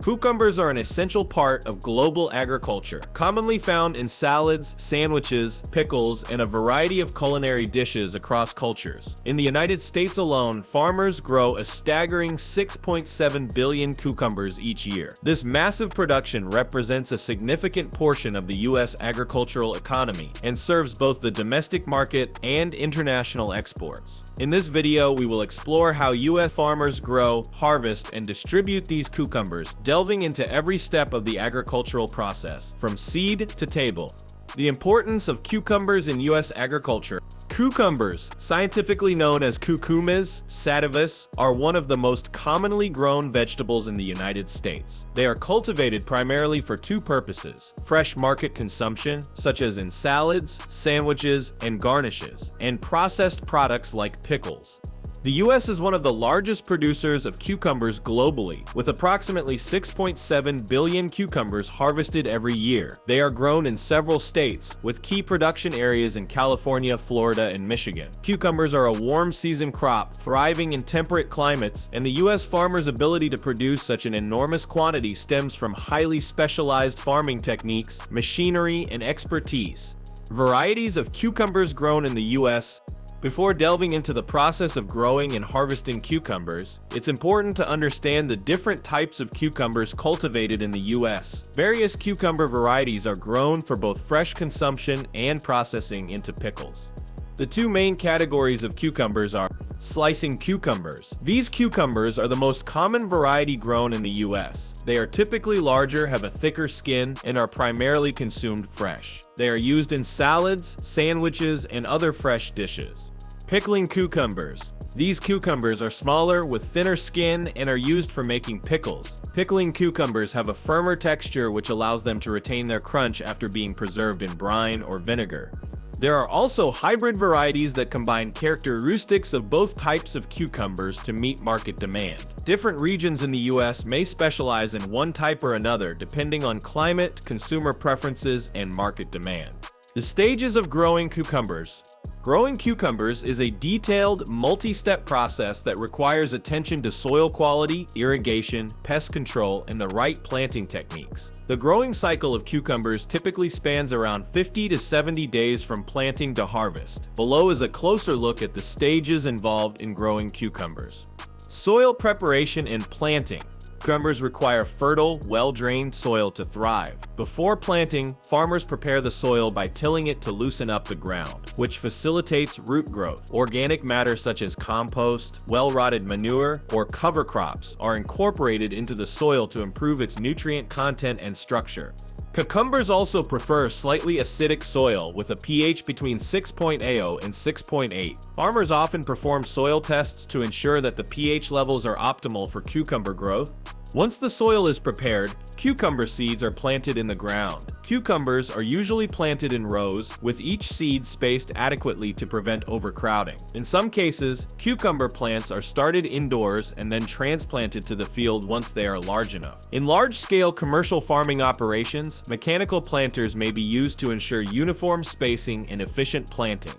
Cucumbers are an essential part of global agriculture, commonly found in salads, sandwiches, pickles, and a variety of culinary dishes across cultures. In the United States alone, farmers grow a staggering 6.7 billion cucumbers each year. This massive production represents a significant portion of the U.S. agricultural economy and serves both the domestic market and international exports. In this video, we will explore how U.S. farmers grow, harvest, and distribute these cucumbers, delving into every step of the agricultural process, from seed to table. The importance of cucumbers in U.S. agriculture. Cucumbers, scientifically known as Cucumis sativus, are one of the most commonly grown vegetables in the United States. They are cultivated primarily for two purposes: fresh market consumption, such as in salads, sandwiches, and garnishes, and processed products like pickles. The U.S. is one of the largest producers of cucumbers globally, with approximately 6.7 billion cucumbers harvested every year. They are grown in several states, with key production areas in California, Florida, and Michigan. Cucumbers are a warm season crop, thriving in temperate climates, and the U.S. farmers' ability to produce such an enormous quantity stems from highly specialized farming techniques, machinery, and expertise. Varieties of cucumbers grown in the U.S. Before delving into the process of growing and harvesting cucumbers, it's important to understand the different types of cucumbers cultivated in the U.S. Various cucumber varieties are grown for both fresh consumption and processing into pickles. The two main categories of cucumbers are slicing cucumbers. These cucumbers are the most common variety grown in the U.S. They are typically larger, have a thicker skin, and are primarily consumed fresh. They are used in salads, sandwiches, and other fresh dishes. Pickling cucumbers. These cucumbers are smaller, with thinner skin, and are used for making pickles. Pickling cucumbers have a firmer texture which allows them to retain their crunch after being preserved in brine or vinegar. There are also hybrid varieties that combine characteristics of both types of cucumbers to meet market demand. Different regions in the U.S. may specialize in one type or another depending on climate, consumer preferences, and market demand. The stages of growing cucumbers. Growing cucumbers is a detailed, multi-step process that requires attention to soil quality, irrigation, pest control, and the right planting techniques. The growing cycle of cucumbers typically spans around 50 to 70 days from planting to harvest. Below is a closer look at the stages involved in growing cucumbers. Soil preparation and planting. Cucumbers require fertile, well-drained soil to thrive. Before planting, farmers prepare the soil by tilling it to loosen up the ground, which facilitates root growth. Organic matter such as compost, well-rotted manure, or cover crops are incorporated into the soil to improve its nutrient content and structure. Cucumbers also prefer slightly acidic soil with a pH between 6.0 and 6.8. Farmers often perform soil tests to ensure that the pH levels are optimal for cucumber growth. Once the soil is prepared, cucumber seeds are planted in the ground. Cucumbers are usually planted in rows, with each seed spaced adequately to prevent overcrowding. In some cases, cucumber plants are started indoors and then transplanted to the field once they are large enough. In large-scale commercial farming operations, mechanical planters may be used to ensure uniform spacing and efficient planting.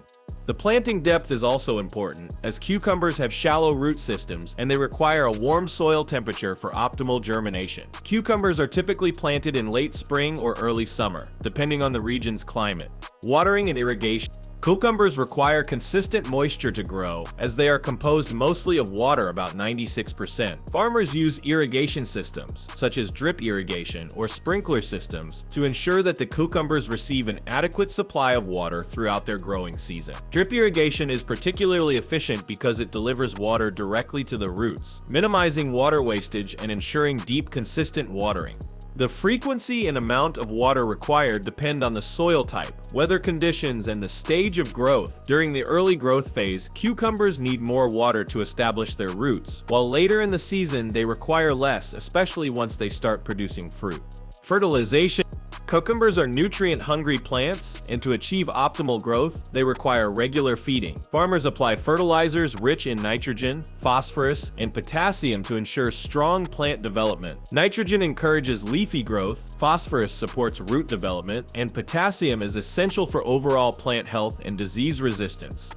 The planting depth is also important, as cucumbers have shallow root systems and they require a warm soil temperature for optimal germination. Cucumbers are typically planted in late spring or early summer, depending on the region's climate. Watering and irrigation. Cucumbers require consistent moisture to grow, as they are composed mostly of water, about 96%. Farmers use irrigation systems, such as drip irrigation or sprinkler systems, to ensure that the cucumbers receive an adequate supply of water throughout their growing season. Drip irrigation is particularly efficient because it delivers water directly to the roots, minimizing water wastage and ensuring deep, consistent watering. The frequency and amount of water required depend on the soil type, weather conditions, and the stage of growth. During the early growth phase, cucumbers need more water to establish their roots, while later in the season they require less, especially once they start producing fruit. Fertilization. Cucumbers are nutrient-hungry plants, and to achieve optimal growth, they require regular feeding. Farmers apply fertilizers rich in nitrogen, phosphorus, and potassium to ensure strong plant development. Nitrogen encourages leafy growth, phosphorus supports root development, and potassium is essential for overall plant health and disease resistance.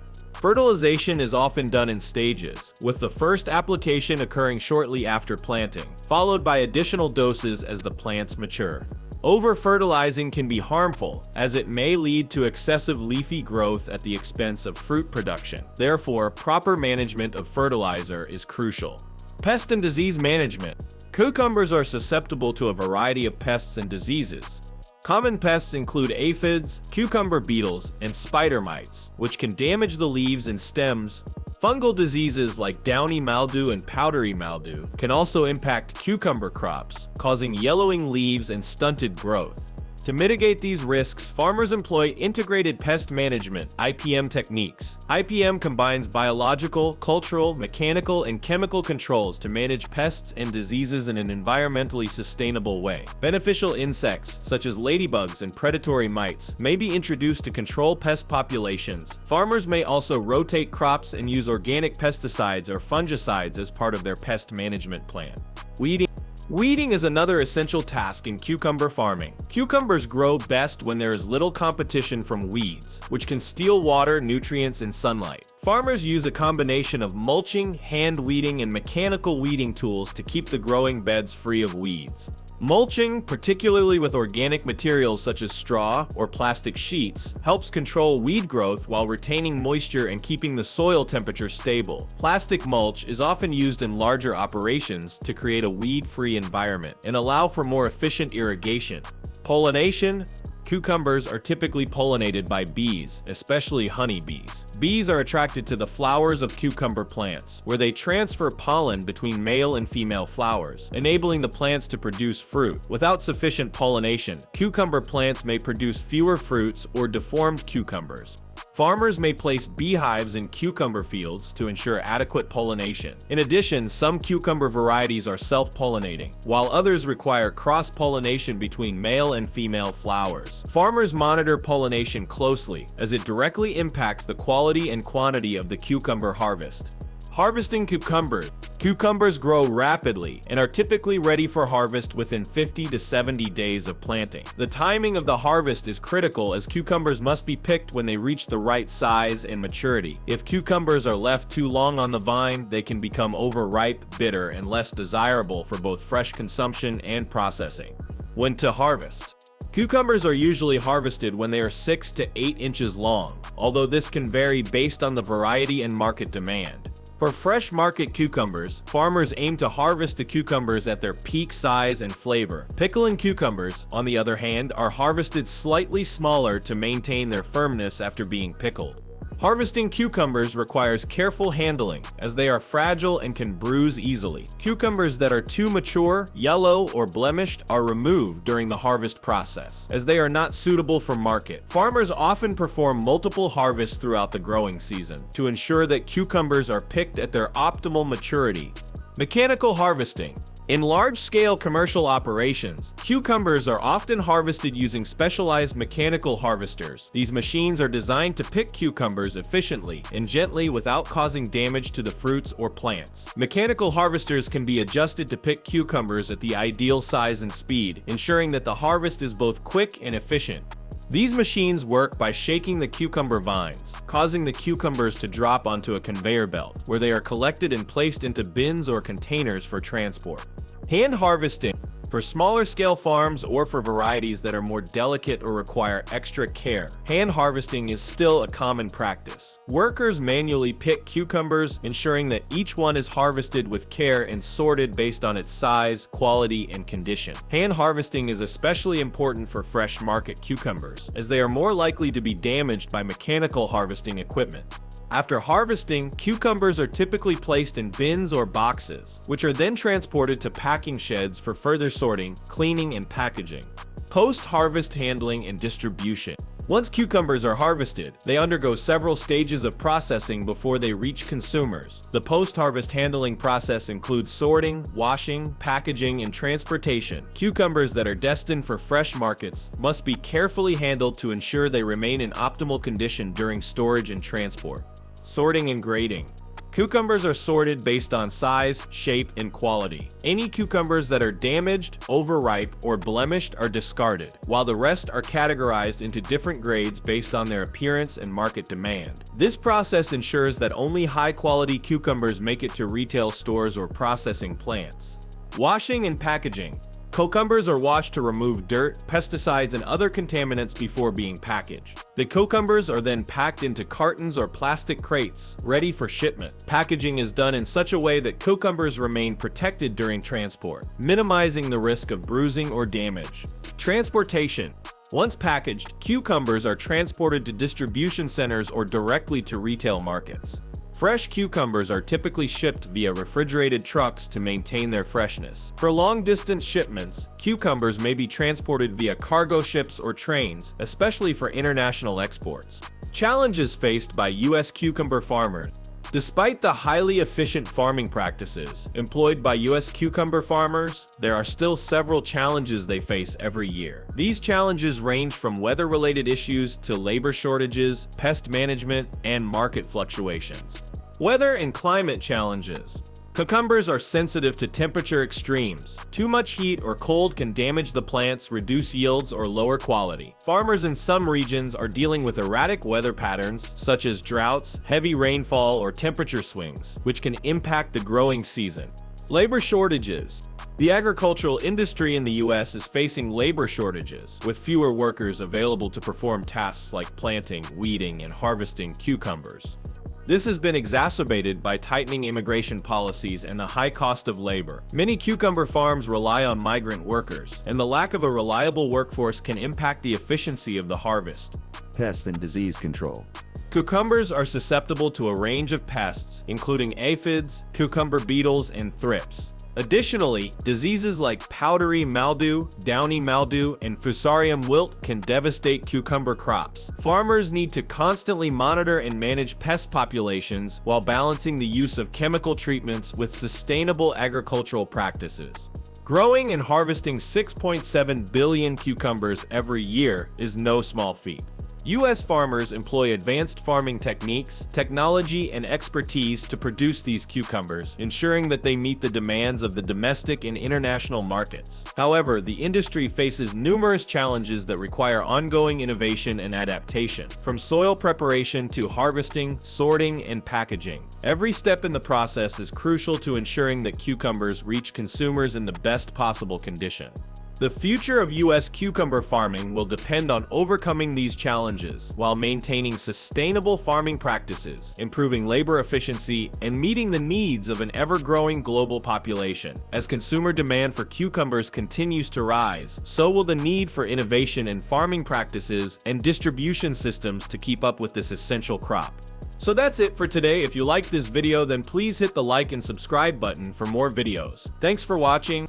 Fertilization is often done in stages, with the first application occurring shortly after planting, followed by additional doses as the plants mature. Over-fertilizing can be harmful, as it may lead to excessive leafy growth at the expense of fruit production. Therefore, proper management of fertilizer is crucial. Pest and disease management. Cucumbers are susceptible to a variety of pests and diseases. Common pests include aphids, cucumber beetles, and spider mites, which can damage the leaves and stems. Fungal diseases like downy mildew and powdery mildew can also impact cucumber crops, causing yellowing leaves and stunted growth. To mitigate these risks, farmers employ integrated pest management (IPM) techniques. IPM combines biological, cultural, mechanical, and chemical controls to manage pests and diseases in an environmentally sustainable way. Beneficial insects, such as ladybugs and predatory mites, may be introduced to control pest populations. Farmers may also rotate crops and use organic pesticides or fungicides as part of their pest management plan. Weeding is another essential task in cucumber farming. Cucumbers grow best when there is little competition from weeds, which can steal water, nutrients, and sunlight. Farmers use a combination of mulching, hand weeding, and mechanical weeding tools to keep the growing beds free of weeds. Mulching, particularly with organic materials such as straw or plastic sheets, helps control weed growth while retaining moisture and keeping the soil temperature stable. Plastic mulch is often used in larger operations to create a weed-free environment and allow for more efficient irrigation. Pollination. Cucumbers are typically pollinated by bees, especially honeybees. Bees are attracted to the flowers of cucumber plants, where they transfer pollen between male and female flowers, enabling the plants to produce fruit. Without sufficient pollination, cucumber plants may produce fewer fruits or deformed cucumbers. Farmers may place beehives in cucumber fields to ensure adequate pollination. In addition, some cucumber varieties are self-pollinating, while others require cross-pollination between male and female flowers. Farmers monitor pollination closely, as it directly impacts the quality and quantity of the cucumber harvest. Harvesting cucumbers. Cucumbers grow rapidly and are typically ready for harvest within 50 to 70 days of planting. The timing of the harvest is critical, as cucumbers must be picked when they reach the right size and maturity. If cucumbers are left too long on the vine, they can become overripe, bitter, and less desirable for both fresh consumption and processing. When to harvest. Cucumbers are usually harvested when they are 6 to 8 inches long, although this can vary based on the variety and market demand. For fresh market cucumbers, farmers aim to harvest the cucumbers at their peak size and flavor. Pickling cucumbers, on the other hand, are harvested slightly smaller to maintain their firmness after being pickled. Harvesting cucumbers requires careful handling, as they are fragile and can bruise easily. Cucumbers that are too mature, yellow, or blemished are removed during the harvest process, as they are not suitable for market. Farmers often perform multiple harvests throughout the growing season to ensure that cucumbers are picked at their optimal maturity. Mechanical harvesting. In large-scale commercial operations, cucumbers are often harvested using specialized mechanical harvesters. These machines are designed to pick cucumbers efficiently and gently without causing damage to the fruits or plants. Mechanical harvesters can be adjusted to pick cucumbers at the ideal size and speed, ensuring that the harvest is both quick and efficient. These machines work by shaking the cucumber vines, causing the cucumbers to drop onto a conveyor belt, where they are collected and placed into bins or containers for transport. Hand harvesting. For smaller scale farms or for varieties that are more delicate or require extra care, hand harvesting is still a common practice. Workers manually pick cucumbers, ensuring that each one is harvested with care and sorted based on its size, quality, and condition. Hand harvesting is especially important for fresh market cucumbers, as they are more likely to be damaged by mechanical harvesting equipment. After harvesting, cucumbers are typically placed in bins or boxes, which are then transported to packing sheds for further sorting, cleaning, and packaging. Post-harvest handling and distribution. Once cucumbers are harvested, they undergo several stages of processing before they reach consumers. The post-harvest handling process includes sorting, washing, packaging, and transportation. Cucumbers that are destined for fresh markets must be carefully handled to ensure they remain in optimal condition during storage and transport. Sorting and grading. Cucumbers are sorted based on size, shape, and quality. Any cucumbers that are damaged, overripe, or blemished are discarded, while the rest are categorized into different grades based on their appearance and market demand. This process ensures that only high-quality cucumbers make it to retail stores or processing plants. Washing and packaging. Cucumbers are washed to remove dirt, pesticides, and other contaminants before being packaged. The cucumbers are then packed into cartons or plastic crates, ready for shipment. Packaging is done in such a way that cucumbers remain protected during transport, minimizing the risk of bruising or damage. Transportation. Once packaged, cucumbers are transported to distribution centers or directly to retail markets. Fresh cucumbers are typically shipped via refrigerated trucks to maintain their freshness. For long-distance shipments, cucumbers may be transported via cargo ships or trains, especially for international exports. Challenges faced by U.S. cucumber farmers. Despite the highly efficient farming practices employed by U.S. cucumber farmers, there are still several challenges they face every year. These challenges range from weather-related issues to labor shortages, pest management, and market fluctuations. Weather and climate challenges. Cucumbers are sensitive to temperature extremes. Too much heat or cold can damage the plants, reduce yields, or lower quality. Farmers in some regions are dealing with erratic weather patterns, such as droughts, heavy rainfall, or temperature swings, which can impact the growing season. Labor shortages. The agricultural industry in the U.S. is facing labor shortages, with fewer workers available to perform tasks like planting, weeding, and harvesting cucumbers. This has been exacerbated by tightening immigration policies and the high cost of labor. Many cucumber farms rely on migrant workers, and the lack of a reliable workforce can impact the efficiency of the harvest. Pest and disease control. Cucumbers are susceptible to a range of pests, including aphids, cucumber beetles, and thrips. Additionally, diseases like powdery mildew, downy mildew, and fusarium wilt can devastate cucumber crops. Farmers need to constantly monitor and manage pest populations while balancing the use of chemical treatments with sustainable agricultural practices. Growing and harvesting 6.7 billion cucumbers every year is no small feat. U.S. farmers employ advanced farming techniques, technology, and expertise to produce these cucumbers, ensuring that they meet the demands of the domestic and international markets. However, the industry faces numerous challenges that require ongoing innovation and adaptation, from soil preparation to harvesting, sorting, and packaging. Every step in the process is crucial to ensuring that cucumbers reach consumers in the best possible condition. The future of U.S. cucumber farming will depend on overcoming these challenges while maintaining sustainable farming practices, improving labor efficiency, and meeting the needs of an ever-growing global population. As consumer demand for cucumbers continues to rise, so will the need for innovation in farming practices and distribution systems to keep up with this essential crop. So that's it for today. If you liked this video, then please hit the like and subscribe button for more videos. Thanks for watching.